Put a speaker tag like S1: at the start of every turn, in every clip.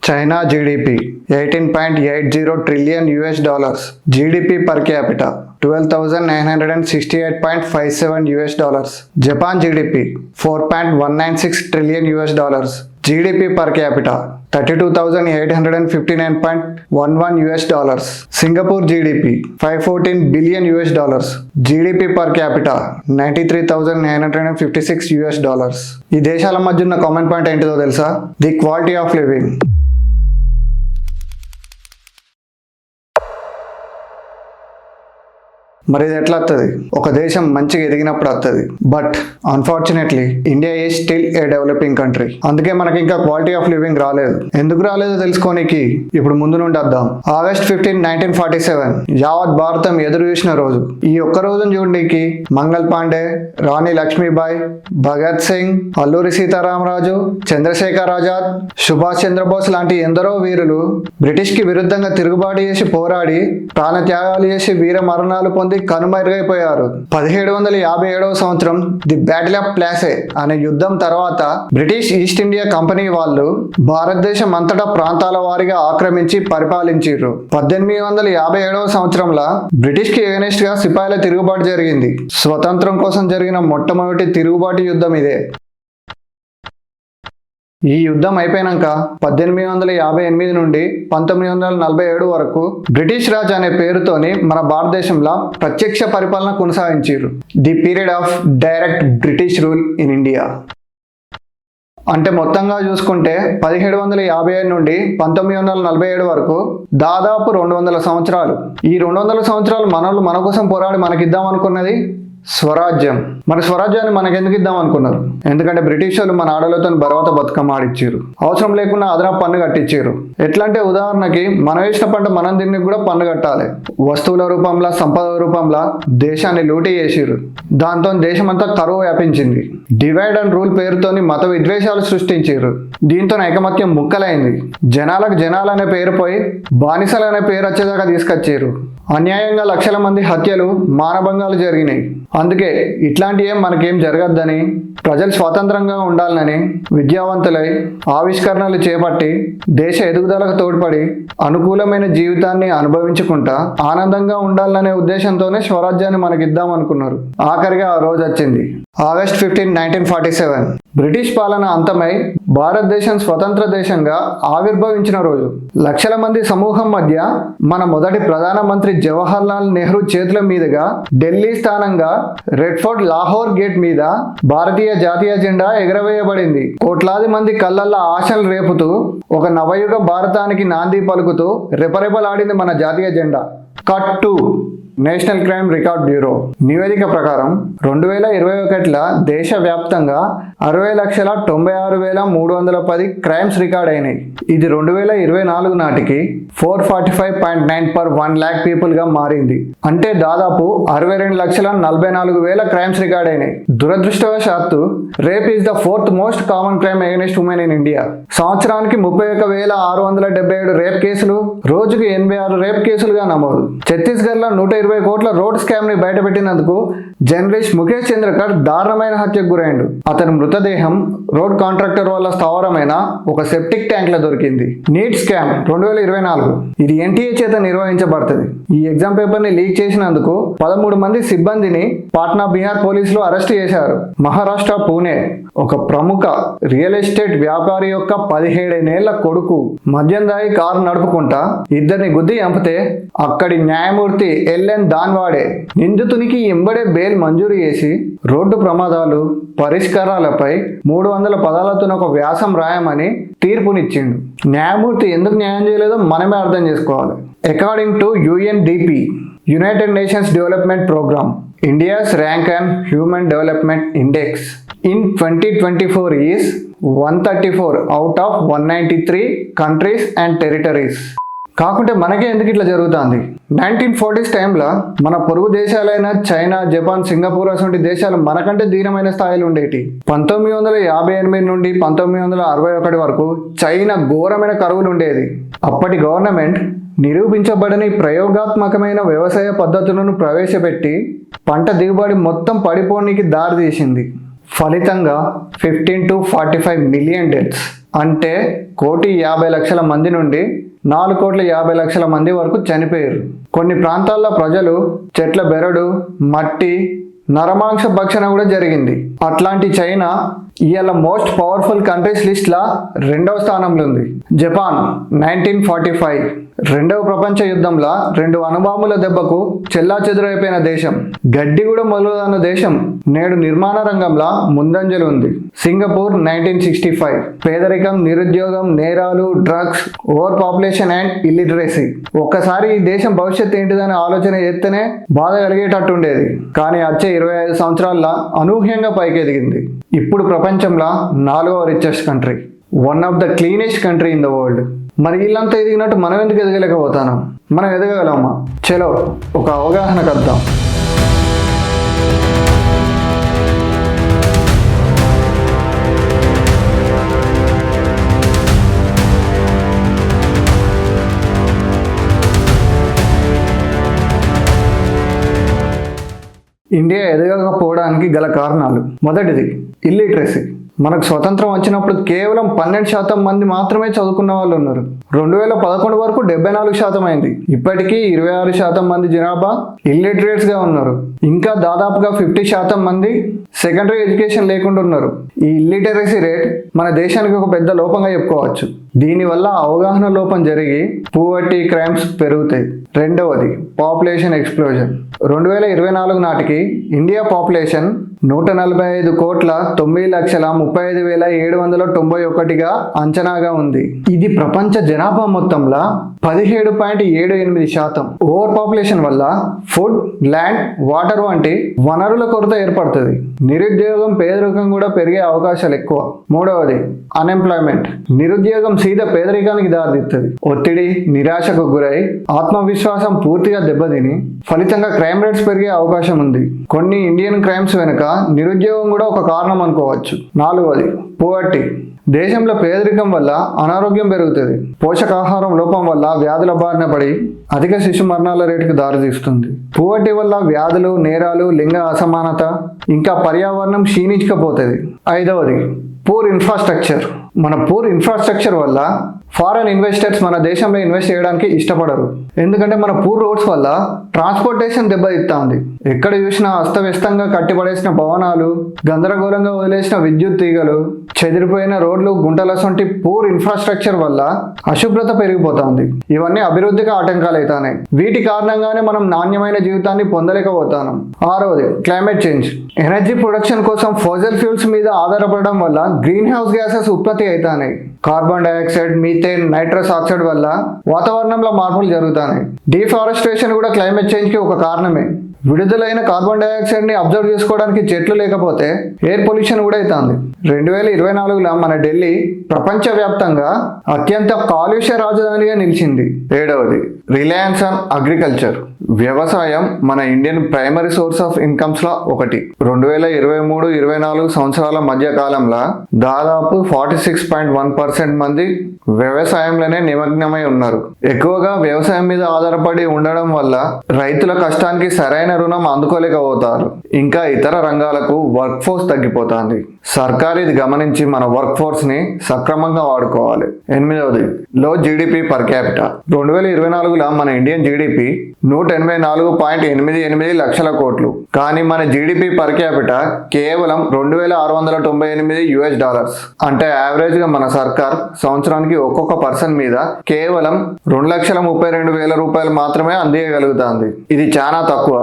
S1: China GDP 18.80 trillion US dollars. GDP per capita 12,968.57 US dollars. Japan GDP 4.196 trillion US dollars. GDP per capita 32,859.11 US dollars. Singapore GDP 514 billion US dollars. GDP per capita 93,956 US dollars. ఈ దేశాల మధ్య ఉన్న common point ఏంటిదో తెలుసా? The quality of living. మరి ఇది ఎట్లా వస్తుంది? ఒక దేశం మంచిగా ఎదిగినప్పుడు వస్తుంది. But unfortunately India is still a developing country. అందుకే మనకి ఇంకా క్వాలిటీ ఆఫ్ లివింగ్ రాలేదు. ఎందుకు రాలేదో తెలుసుకోనికి ఇప్పుడు ముందు నుండి వద్దాం. August 15, 1947 యావత్ భారతం ఎదురు చూసిన రోజు. ఈ ఒక్క రోజును చూడడానికి మంగల్ పాండే, రాణి లక్ష్మీబాయి, భగత్ సింగ్, అల్లూరి సీతారామరాజు, చంద్రశేఖర్ ఆజాద్, సుభాష్ చంద్రబోస్ లాంటి ఎందరో వీరులు బ్రిటిష్ కి విరుద్ధంగా తిరుగుబాటు చేసి పోరాడి ప్రాణ త్యాగాలు చేసి వీర మరణాలు పొంది కనుమరుగైపోయారు. 1757 సంవత్సరం ది బ్యాటిల్ ఆఫ్ ప్లాసే అనే యుద్ధం తర్వాత బ్రిటిష్ ఈస్ట్ ఇండియా కంపెనీ వాళ్ళు భారతదేశం అంతటా ప్రాంతాల వారీగా ఆక్రమించి పరిపాలించారు. 1857 సంవత్సరంలో బ్రిటిష్ కి ఎగనెస్ట్ గా సిపాయిల తిరుగుబాటు జరిగింది. స్వతంత్రం కోసం జరిగిన మొట్టమొదటి తిరుగుబాటు యుద్ధం ఇదే. ఈ యుద్ధం అయిపోయినాక 1858 నుండి 1947 వరకు బ్రిటిష్ రాజ్ అనే పేరుతోని మన భారతదేశంలో ప్రత్యక్ష పరిపాలన కొనసాగించారు. The period of direct British rule in India. అంటే మొత్తంగా చూసుకుంటే 1755 నుండి 1947 వరకు దాదాపు 200 సంవత్సరాలు. ఈ 200 సంవత్సరాలు మన కోసం పోరాడి మనకిద్దాం అనుకున్నది స్వరాజ్యం. మన స్వరాజ్యాన్ని మనకెందుకు ఇద్దాం అనుకున్నారు? ఎందుకంటే బ్రిటిష్ వాళ్ళు మన ఆడలతో బరవత బతుకమ్మ ఆడిచ్చారు. అవసరం లేకుండా అదనపు పన్ను కట్టించారు. ఎట్లా అంటే ఉదాహరణకి మనం వేసిన పంట మనం దీనికి కూడా పన్ను కట్టాలి. వస్తువుల రూపంలో, సంపద రూపంలో దేశాన్ని లూటీ చేసిరు. దాంతో దేశమంతా కరువు వ్యాపించింది. డివైడ్ అండ్ రూల్ పేరుతోని మత విద్వేషాలు సృష్టించారు. దీంతో ఐకమత్యం ముక్కలైంది. జనాలనే పేరు పోయి బానిసలు అనే పేరు వచ్చేదాకా తీసుకొచ్చారు. అన్యాయంగా లక్షల మంది హత్యలు, మానభంగాలు జరిగినాయి. అందుకే ఇట్లాంటి మనకేం జరగద్దని, ప్రజలు స్వతంత్రంగా ఉండాలని విద్యావంతులై ఆవిష్కరణలు చేపట్టి దేశ ఎదుగుదలకు తోడ్పడి అనుకూలమైన జీవితాన్ని అనుభవించుకుంటా ఆనందంగా ఉండాలనే ఉద్దేశంతోనే స్వరాజ్యాన్ని మనకిద్దాం అనుకున్నారు. ఆఖరిగా ఆ రోజు వచ్చింది. August 15, 1947 బ్రిటిష్ పాలన అంతమై భారతదేశం స్వతంత్ర దేశంగా ఆవిర్భవించిన రోజు. లక్షల మంది సమూహం మధ్య మన మొదటి ప్రధానమంత్రి జవహర్ లాల్ నెహ్రూ చేతుల మీదుగా ఢిల్లీ స్థానంగా రెడ్ ఫోర్ట్ లాహోర్ గేట్ మీద భారతీయ జాతీయ జెండా ఎగరవేయబడింది. కోట్లాది మంది కళ్ళల్లో ఆశలు రేపుతూ ఒక నవయుగ భారతానికి నాంది పలుకుతూ రెపరెపలాడింది మన జాతీయ జెండా. Cut 2 national crime record bureau నివేదిక ప్రకారం 2021లో దేశవ్యాప్తంగా 60,96,310 క్రైమ్స్ రికార్డ్ అయినాయి. ఇది 2024 నాటికి 445.9 per 1 lakh పీపుల్ గా మారింది. అంటే దాదాపు 62,44,000 క్రైమ్స్ రికార్డ్ అయినాయి. దురదృష్టవశాత్తు rape is the 4th most common crime against women in India. సంవత్సరానికి 31,677 రేప్ కేసులు, రోజుకి 86 రేప్ కేసులుగా నమోదు. ఛత్తీస్గఢ్ లో 120 కోట్ల రోడ్ స్కామ్ ని బయటపెట్టినందుకు జర్నలిస్ట్ ముఖేష్ చంద్రకర్ దారుణమైన హత్యకు గురైండు. అతని మృతదేహం రోడ్ కాంట్రాక్టర్ వల్ల స్థావరమైన ఒక సెప్టిక్ ట్యాంక్ లో దొరికింది. నీట్ స్కామ్ 2024 ఇది ఎన్టీఏ చేత నిర్వహించబడుతుంది. ఈ ఎగ్జామ్ పేపర్ ని లీక్ చేసినందుకు 13 మంది సిబ్బందిని పాట్నా బీహార్ పోలీసులు అరెస్ట్ చేశారు. మహారాష్ట్ర పూణే ఒక ప్రముఖ రియల్ ఎస్టేట్ వ్యాపారి యొక్క 17 ఏళ్ల కొడుకు మద్యం దాగి కారు నడుపుకుంటా ఇద్దరిని గుద్ది చంపితే అక్కడి న్యాయమూర్తి ఎల్ఎన్ దాన్వాడే నిందితునికి ఎంబడే బెయిల్ మంజూరు చేసి రోడ్డు ప్రమాదాలు పరిష్కారాలపై 300 పదాలతో ఒక వ్యాసం రాయమని తీర్పునిచ్చిండు. న్యాయమూర్తి ఎందుకు న్యాయం చేయలేదో మనమే అర్థం చేసుకోవాలి. According to UNDP united nations development programme, India's rank and Human Development Index in 2024 is 134 out of 193 countries and territories. కాకుంటే మనకే ఎందుకు ఇట్లా జరుగుతుంది? 1940s టైంలో మన పొరుగు దేశాలైన చైనా, జపాన్, సింగపూర్ అటువంటి దేశాలు మనకంటే దీనమైన స్థాయిలో ఉండేటి. 1958 నుండి 1961 వరకు చైనా ఘోరమైన కరువులు ఉండేది. అప్పటి గవర్నమెంట్ నిరూపించబడని ప్రయోగాత్మకమైన వ్యవసాయ పద్ధతులను ప్రవేశపెట్టి పంట దిగుబడి మొత్తం పడిపోవడానికి దారితీసింది. ఫలితంగా 15 to 45 మిలియన్ డెత్స్. అంటే 1,50,00,000 మంది నుండి 4,50,00,000 మంది వరకు చనిపోయారు. కొన్ని ప్రాంతాల్లో ప్రజలు చెట్ల బెరడు, మట్టి, నరమాంస భక్షణ కూడా జరిగింది. అట్లాంటి చైనా ఇవాళ మోస్ట్ పవర్ఫుల్ కంట్రీస్ లిస్ట్లో 2వ స్థానంలో ఉంది. జపాన్ 1945 2వ ప్రపంచ యుద్ధంలో 2 అణుబాంబుల దెబ్బకు చెల్లాచెదురైపోయిన దేశం. గడ్డి కూడా మొదలుదన్న దేశం నేడు నిర్మాణ రంగంలో ముందంజలు ఉంది. సింగపూర్ 1965 పేదరికం, నిరుద్యోగం, నేరాలు, drugs, over population and illiteracy. ఒక్కసారి ఈ దేశం భవిష్యత్తు ఏంటిదని ఆలోచన చేస్తేనే బాధ కలిగేటట్టు ఉండేది. కానీ వచ్చే 25 సంవత్సరాల్లో అనూహ్యంగా పైకి ఎదిగింది. ఇప్పుడు ప్రపంచంలో 4వ richest country, one of the cleanest country in the world. మరి వీళ్ళంతా ఎదిగినట్టు మనం ఎందుకు ఎదగలేకపోతాం? మనం ఎదగగలమా? చలో ఒక అవగాహనకు వద్దాం. ఇండియా ఎదగకపోవడానికి గల కారణాలు: మొదటిది ఇల్లిటరసీ. మనకు స్వతంత్రం వచ్చినప్పుడు కేవలం 12% మంది మాత్రమే చదువుకున్న వాళ్ళు ఉన్నారు. 2011 వరకు 74% అయింది. ఇప్పటికీ 26% మంది జనాభా ఇల్లిటరేట్స్గా ఉన్నారు. ఇంకా దాదాపుగా 50% మంది సెకండరీ ఎడ్యుకేషన్ లేకుండా ఉన్నారు. ఈ ఇల్లిటరసీ రేట్ మన దేశానికి ఒక పెద్ద లోపంగా చెప్పుకోవచ్చు. దీనివల్ల అవగాహన లోపం జరిగి పోవర్టీ, క్రైమ్స్ పెరుగుతాయి. రెండవది పాపులేషన్ ఎక్స్ప్లోజన్. 2024 నాటికి ఇండియా పాపులేషన్ 145,935,791గా అంచనాగా ఉంది. ఇది ప్రపంచ జనాభా మొత్తంలో 17.78%. ఓవర్ పాపులేషన్ వల్ల ఫుడ్, ల్యాండ్, వాటర్ వంటి వనరుల కొరత ఏర్పడుతుంది. నిరుద్యోగం, పేదరికం కూడా పెరిగే అవకాశాలు ఎక్కువ. మూడవది అన్ఎంప్లాయ్మెంట్. నిరుద్యోగం సీదా పేదరికానికి దారితీస్తుంది. ఒత్తిడి, నిరాశకు గురై ఆత్మవిశ్వాసం పూర్తిగా దెబ్బతిని ఫలితంగా క్రైమ్ రేట్స్ పెరిగే అవకాశం ఉంది. కొన్ని ఇండియన్ క్రైమ్స్ వెనుక నిరుద్యోగం కూడా ఒక కారణం అనుకోవచ్చు. నాలుగవది పోవర్టీ. దేశంలో పేదరికం వల్ల అనారోగ్యం పెరుగుతుంది. పోషకాహారం లోపం వల్ల వ్యాధుల బారిన పడి అధిక శిశు మరణాల రేటుకు దారితీస్తుంది. పోవర్టీ వల్ల వ్యాధులు, నేరాలు, లింగ అసమానత, ఇంకా పర్యావరణం క్షీణించకపోతుంది. ఐదవది పూర్ ఇన్ఫ్రాస్ట్రక్చర్. మన పూర్ ఇన్ఫ్రాస్ట్రక్చర్ వల్ల ఫారెన్ ఇన్వెస్టర్స్ మన దేశంలో ఇన్వెస్ట్ చేయడానికి ఇష్టపడరు. ఎందుకంటే మన పూర్ రోడ్స్ వల్ల ట్రాన్స్పోర్టేషన్ దెబ్బతిస్తుంది. ఎక్కడ చూసినా అస్తవ్యస్తంగా కట్టిపడేసిన భవనాలు, గందరగోళంగా వదిలేసిన విద్యుత్ తీగలు, చెదిరిపోయిన రోడ్లు, గుంటల వంటి పూర్ ఇన్ఫ్రాస్ట్రక్చర్ వల్ల అశుభ్రత పెరిగిపోతుంది. ఇవన్నీ అభివృద్ధికి ఆటంకాలు అవుతాయి. వీటి కారణంగానే మనం నాణ్యమైన జీవితాన్ని పొందలేకపోతాం. ఆరవది క్లైమేట్ చేంజ్. ఎనర్జీ ప్రొడక్షన్ కోసం ఫాసిల్ ఫ్యూల్స్ మీద ఆధారపడడం వల్ల గ్రీన్ హౌస్ గ్యాసెస్ ఉత్పత్తి అవుతాయి. Carbon dioxide, methane, nitrous oxide వల్ల వాతావరణంలో మార్పులు జరుగుతాయి. డిఫారెస్టేషన్ కూడా క్లైమేట్ చేంజ్కి ఒక కారణమే. విడుదలైన కార్బన్ డైఆక్సైడ్ని అబ్జర్వ్ చేసుకోవడానికి చెట్లు లేకపోతే ఎయిర్ పొల్యూషన్ కూడా అవుతుంది. 2024లో మన ఢిల్లీ ప్రపంచవ్యాప్తంగా అత్యంత కాలుష్య రాజధానిగా నిలిచింది. ఏడవది రిలయన్స్ ఆన్ అగ్రికల్చర్. వ్యవసాయం మన ఇండియన్ ప్రైమరీ సోర్స్ ఆఫ్ ఇన్కమ్స్లో ఒకటి. 2023-24 సంవత్సరాల మధ్య కాలంలో దాదాపు 46.1% మంది వ్యవసాయంలోనే నిమగ్నమై ఉన్నారు. ఎక్కువగా వ్యవసాయం మీద ఆధారపడి ఉండడం వల్ల రైతుల కష్టానికి సరైన రుణం అందుకోలేకపోతారు. ఇంకా ఇతర రంగాలకు వర్క్ ఫోర్స్ తగ్గిపోతుంది. సర్కార్ ఇది గమనించి మన వర్క్ ఫోర్స్ ని సక్రమంగా వాడుకోవాలి. ఎనిమిదవది లో జీడిపి పర్ క్యాపిటా. 2024లో మన ఇండియన్ జీడిపి 184.88 లక్షల కోట్లు. కానీ మన జీడిపి పర్ క్యాపిటా కేవలం $2,698. అంటే యావరేజ్ గా మన సర్కార్ సంవత్సరానికి ఒక్కొక్క పర్సన్ మీద కేవలం $2,32,000 మాత్రమే అందియగలుగుతుంది. ఇది చాలా తక్కువ.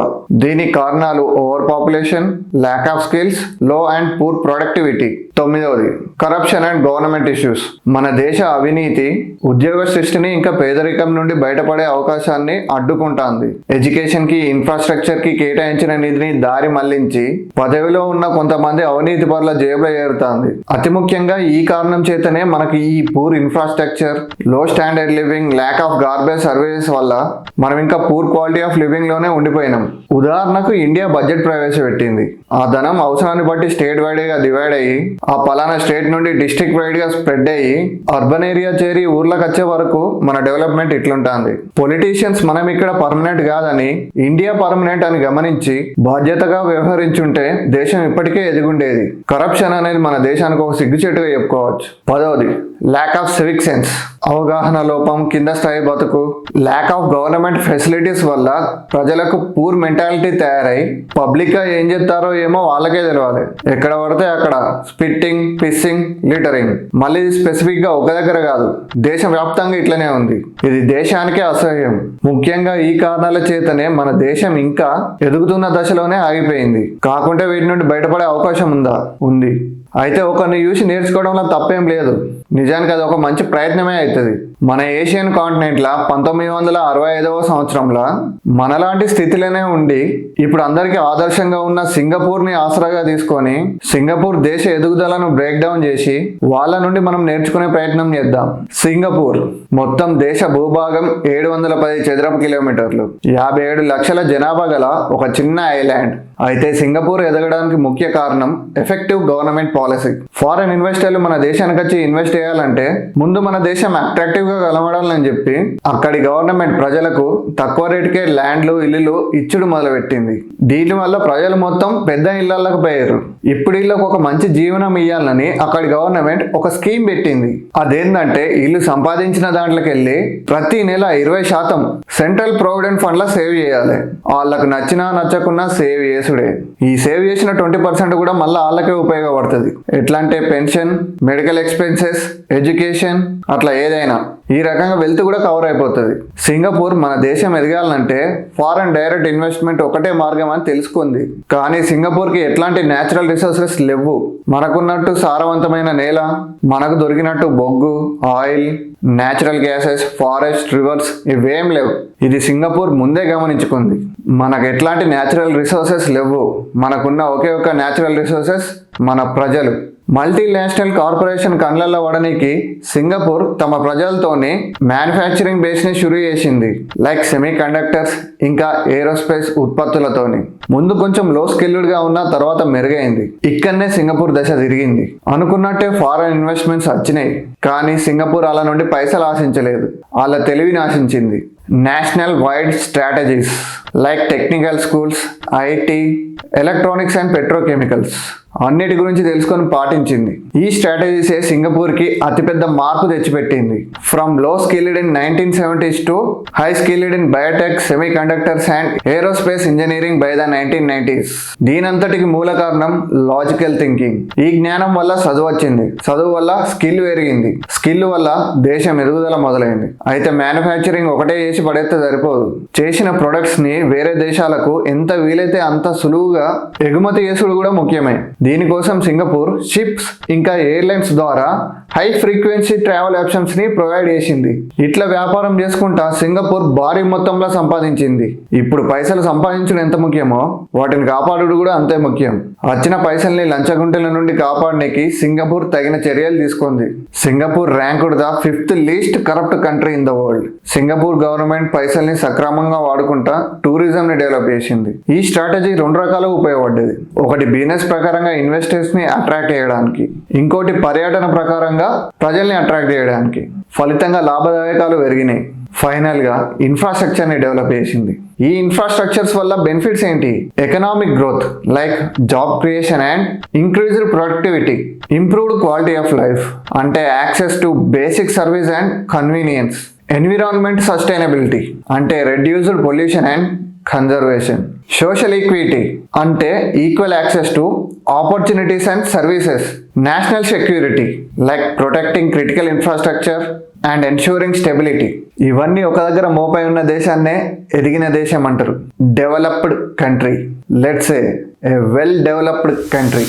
S1: దీనికి కారణాలు overpopulation, lack of skills, low and poor productivity. తొమ్మిదవది కరప్షన్ అండ్ గవర్నమెంట్ ఇష్యూస్. మన దేశ అవినీతి ఉద్యోగ సృష్టిని ఇంకా పేదరికం నుండి బయటపడే అవకాశాన్ని అడ్డుకుంటాంది. ఎడ్యుకేషన్ కి, ఇన్ఫ్రాస్ట్రక్చర్ కి కేటాయించిన నిధిని దారి మళ్లించి పదవిలో ఉన్న కొంతమంది అవినీతి పరుల జేబులో ఏరుతాంది. అతి ముఖ్యంగా ఈ కారణం చేతనే మనకి ఈ పూర్ ఇన్ఫ్రాస్ట్రక్చర్, లో standard living, lack of garbage services వల్ల మనం ఇంకా పూర్ క్వాలిటీ ఆఫ్ లివింగ్ లోనే ఉండిపోయినాం. ఉదాహరణకు ఇండియా బడ్జెట్ ప్రవేశపెట్టింది. ఆ ధనం అవసరాన్ని బట్టి స్టేట్ వైడ్ గా డివైడ్ అయ్యి ఆ పలానా స్టేట్ నుండి డిస్ట్రిక్ట్ వైడ్ గా స్ప్రెడ్ అయ్యి అర్బన్ ఏరియా చేరి ఊర్లకు వచ్చే వరకు మన డెవలప్మెంట్ ఇట్లుంటుంది. పొలిటీషియన్స్ మనం ఇక్కడ పర్మనెంట్ కాదని ఇండియా పర్మనెంట్ అని గమనించి బాధ్యతగా వ్యవహరించుంటే దేశం ఇప్పటికే ఎదిగుండేది. కరప్షన్ అనేది మన దేశానికి ఒక సిగ్గుచేటుగా చెప్పుకోవచ్చు. 10వది ల్యాక్ ఆఫ్ సివిక్ సెన్స్, అవగాహన లోపం, కింద స్థాయి బతుకు, ల్యాక్ ఆఫ్ గవర్నమెంట్ ఫెసిలిటీస్ వల్ల ప్రజలకు పూర్ మెంటాలిటీ తయారై పబ్లిక్ గా ఏం చేస్తారో ఏమో వాళ్ళకే తెలియాలి. ఎక్కడ పడితే అక్కడ స్పిట్టింగ్, పిస్సింగ్, లిటరింగ్. మళ్ళీ స్పెసిఫిక్ గా ఒక దగ్గర కాదు, దేశవ్యాప్తంగా ఇట్లనే ఉంది. ఇది దేశానికే అసహ్యం. ముఖ్యంగా ఈ కారణాల చేతనే మన దేశం ఇంకా ఎదుగుతున్న దశలోనే ఆగిపోయింది. కాకుంటే వీటి నుండి బయటపడే అవకాశం ఉంది. అయితే ఒకరిని చూసి నేర్చుకోవడంలో తప్పేం లేదు. నిజానికి అది ఒక మంచి ప్రయత్నమే అవుతుంది. మన ఏషియన్ కాంటినెంట్ లా 1965వ సంవత్సరంలో మనలాంటి స్థితిలోనే ఉండి ఇప్పుడు అందరికీ ఆదర్శంగా ఉన్న సింగపూర్ ని ఆసరాగా తీసుకొని సింగపూర్ దేశ ఎదుగుదలను బ్రేక్ డౌన్ చేసి వాళ్ళ నుండి మనం నేర్చుకునే ప్రయత్నం చేద్దాం. సింగపూర్ మొత్తం దేశ భూభాగం 710 చదరపు కిలోమీటర్లు, 57 లక్షల జనాభా గల ఒక చిన్న ఐలాండ్. అయితే సింగపూర్ ఎదగడానికి ముఖ్య కారణం ఎఫెక్టివ్ గవర్నమెంట్ పాలసీ. ఫారెన్ ఇన్వెస్టర్లు మన దేశానికి వచ్చి ఇన్వెస్ట్ చేయాలంటే ముందు మన దేశం అట్రాక్టివ్ గా కలవడాలని చెప్పి అక్కడి గవర్నమెంట్ ప్రజలకు తక్కువ రేటుకే ల్యాండ్లు, ఇల్లులు ఇచ్చుడు మొదలుపెట్టింది. దీని వల్ల ప్రజలు మొత్తం పెద్ద ఇళ్లకు పోయారు. ఇప్పుడు ఇళ్ళకు ఒక మంచి జీవనం ఇవ్వాలని అక్కడి గవర్నమెంట్ ఒక స్కీమ్ పెట్టింది. అదేంటంటే ఇల్లు సంపాదించిన దాంట్లోకి వెళ్ళి ప్రతి నెల 20% సెంట్రల్ ప్రొవిడెంట్ ఫండ్ లా సేవ్ చేయాలి. వాళ్ళకు నచ్చినా నచ్చకున్నా సేవ్ చేసుడే. ఈ సేవ్ చేసిన 20% కూడా మళ్ళీ వాళ్ళకే ఉపయోగపడుతుంది. ఎట్లా అంటే పెన్షన్, మెడికల్ ఎక్స్పెన్సెస్, ఎడ్యుకేషన్, అట్లా ఏదైనా ఈ రకంగా వెల్త్ కూడా కవర్ అయిపోతుంది. సింగపూర్ మన దేశం ఎదగాలంటే ఫారెన్ డైరెక్ట్ ఇన్వెస్ట్మెంట్ ఒకటే మార్గం అని తెలుసుకుంది. కానీ సింగపూర్కి ఎట్లాంటి న్యాచురల్ రిసోర్సెస్ లేవు. మనకున్నట్టు సారవంతమైన నేల, మనకు దొరికినట్టు బొగ్గు, oil, natural gases, forest, reverse ఇవేం లేవు. ఇది సింగపూర్ ముందే గమనించుకుంది. మనకు ఎట్లాంటి న్యాచురల్ రిసోర్సెస్ లేవు. మనకున్న ఒకే ఒక న్యాచురల్ రిసోర్సెస్ మన ప్రజలు. మల్టీనేషనల్ కార్పొరేషన్ కళ్ళల్లో పడనీకి సింగపూర్ తమ ప్రజలతోనే మ్యానుఫ్యాక్చరింగ్ బేస్ ని షురూ చేసింది. లైక్ సెమీ కండక్టర్స్ ఇంకా ఏరోస్పేస్ ఉత్పత్తులతోని. ముందు కొంచెం లో స్కిల్డ్ గా ఉన్న తర్వాత మెరుగైంది. ఇక్కడనే సింగపూర్ దశ తిరిగింది. అనుకున్నట్టే ఫారెన్ ఇన్వెస్ట్మెంట్స్ వచ్చినాయి. కానీ సింగపూర్ అలా నుండి పైసలు ఆశించలేదు, వాళ్ళ తెలివిని ఆశించింది. Nationwide strategies like technical schools, IT, electronics and petrochemicals అన్నిటి గురించి తెలుసుకొని పాటించింది. ఈ స్ట్రాటజీసే సింగపూర్కి అతిపెద్ద మార్పు తెచ్చిపెట్టింది. ఫ్రమ్ లో skilled in 1970s to high skilled in Biotech, semi conductors and aerospace engineering by the 1990s. దీనంతటికి మూల కారణం లాజికల్ థింకింగ్. ఈ జ్ఞానం వల్ల చదువు వచ్చింది, చదువు వల్ల స్కిల్ పెరిగింది, స్కిల్ వల్ల దేశం ఎదుగుదల మొదలైంది. అయితే మ్యానుఫ్యాక్చరింగ్ ఒకటే చేసి పడేస్తే సరిపోదు. చేసిన ప్రొడక్ట్స్ ని వేరే దేశాలకు ఎంత వీలైతే అంత సులువుగా ఎగుమతి చేసుడు కూడా ముఖ్యమే. దీనికోసం సింగపూర్ షిప్స్ ఇంకా ఎయిర్లైన్స్ ద్వారా హై ఫ్రీక్వెన్సీ ట్రావెల్ ఆప్షన్స్ ని ప్రొవైడ్ చేసింది. ఇట్లా వ్యాపారం చేసుకుంటా సింగపూర్ భారీ మొత్తంలో సంపాదించింది. ఇప్పుడు పైసలు సంపాదించడం ఎంత ముఖ్యమో వాటిని కాపాడుడు కూడా అంతే ముఖ్యం. వచ్చిన పైసల్ని లంచగుంటల నుండి కాపాడడానికి సింగపూర్ తగిన చర్యలు తీసుకుంది. Singapore ranked the 5th least corrupt country in the world. Singapore government పైసల్ని సక్రమంగా వాడుకుంటా టూరిజం ని డెవలప్ చేసింది. ఈ స్ట్రాటజీ 2 రకాలుగా ఉపయోగపడ్డది. ఒకటి బిజినెస్ ప్రకారంగా ఇన్వెస్టర్స్ ని అట్రాక్ట్ చేయడానికి, ఇంకోటి పర్యటన ప్రకారంగా ప్రజల్ని అట్రాక్ట్ చేయడానికి. ఫలితంగా లాభదాయకాలు పెరిగినాయి. ఫైనల్ గా ఇన్ఫ్రాస్ట్రక్చర్ ని డెవలప్ చేసింది. ఈ ఇన్ఫ్రాస్ట్రక్చర్స్ వల్ల బెనిఫిట్స్ ఏంటి? Economic growth like job creation and increased productivity, improved quality of life అంటే access to basic service and convenience, environment sustainability అంటే reduced pollution and conservation, social equity అంటే equal access to opportunities and services, national security like protecting critical infrastructure and ensuring stability. ఇవన్నీ ఒక దగ్గర మోపై ఉన్న దేశాన్నే ఎదిగిన దేశం అంటారు. Developed country, let's say a well developed country.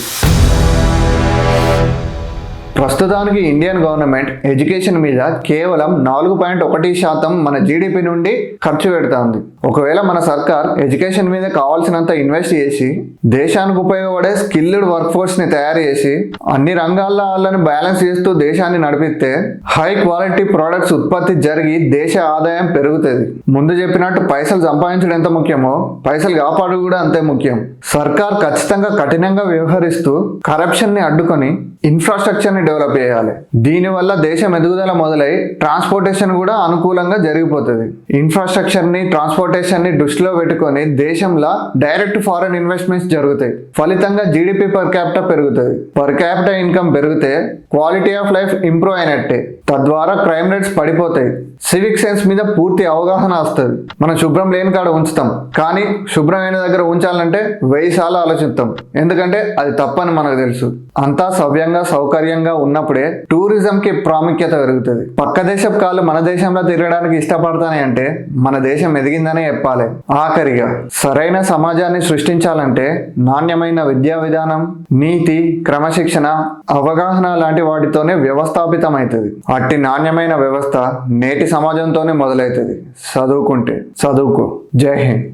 S1: ప్రస్తుతానికి ఇండియన్ గవర్నమెంట్ ఎడ్యుకేషన్ మీద కేవలం 4.1% మన జీడిపి నుండి ఖర్చు పెడుతోంది. ఒకవేళ మన సర్కార్ ఎడ్యుకేషన్ మీద కావాల్సినంత ఇన్వెస్ట్ చేసి దేశానికి ఉపయోగపడే స్కిల్డ్ వర్క్ ఫోర్స్ ని తయారు చేసి అన్ని రంగాల్లో వాళ్ళని బ్యాలెన్స్ చేస్తూ దేశాన్ని నడిపిస్తే హై క్వాలిటీ ప్రొడక్ట్స్ ఉత్పత్తి జరిగి దేశ ఆదాయం పెరుగుతుంది. ముందు చెప్పినట్టు పైసలు సంపాదించడం ఎంత ముఖ్యమో పైసలు కాపాడు కూడా అంతే ముఖ్యం. సర్కార్ ఖచ్చితంగా కఠినంగా వ్యవహరిస్తూ కరప్షన్ ని అడ్డుకొని ఇన్ఫ్రాస్ట్రక్చర్ ని డెవలప్ చేయాలి. దీనివల్ల దేశం ఎదుగుదల మొదలై ట్రాన్స్పోర్టేషన్ కూడా అనుకూలంగా జరిగిపోతుంది. ఇన్ఫ్రాస్ట్రక్చర్ ని, ట్రాన్స్పోర్టేషన్ ని దృష్టిలో పెట్టుకొని దేశంలో డైరెక్ట్ ఫారెన్ ఇన్వెస్ట్మెంట్స్ జరుగుతాయి. ఫలితంగా జీడిపి పర్ క్యాపిటా పెరుగుతుంది. పర్ క్యాపిటా ఇన్కమ్ పెరిగితే క్వాలిటీ ఆఫ్ లైఫ్ ఇంప్రూవ్ అయినట్టే. తద్వారా క్రైమ్ రేట్స్ పడిపోతాయి. సివిక్ సెన్స్ మీద పూర్తి అవగాహన వస్తుంది. మనం శుభ్రం లేని కాడ ఉంచుతాం, కానీ శుభ్రమైన దగ్గర ఉంచాలంటే 1000 సార్లు ఆలోచిస్తాం. ఎందుకంటే అది తప్పని మనకు తెలుసు. అంతా సవ్యంగా సౌకర్యంగా ఉన్నప్పుడే టూరిజంకి ప్రాముఖ్యత పెరుగుతుంది. పక్క దేశపు కాళ్ళు మన దేశంలో తిరగడానికి ఇష్టపడతాయి అంటే మన దేశం ఎదిగిందనే చెప్పాలి. ఆఖరిగా సరైన సమాజాన్ని సృష్టించాలంటే నాణ్యమైన విద్యా విధానం, నీతి, క్రమశిక్షణ, అవగాహన లాంటి వాటితోనే వ్యవస్థాపితమవుతుంది. అట్టి నాణ్యమైన వ్యవస్థ నేటి సమాజంతోనే మొదలవుతుంది. చదువుకుంటే. చదువుకో. జై హింద్.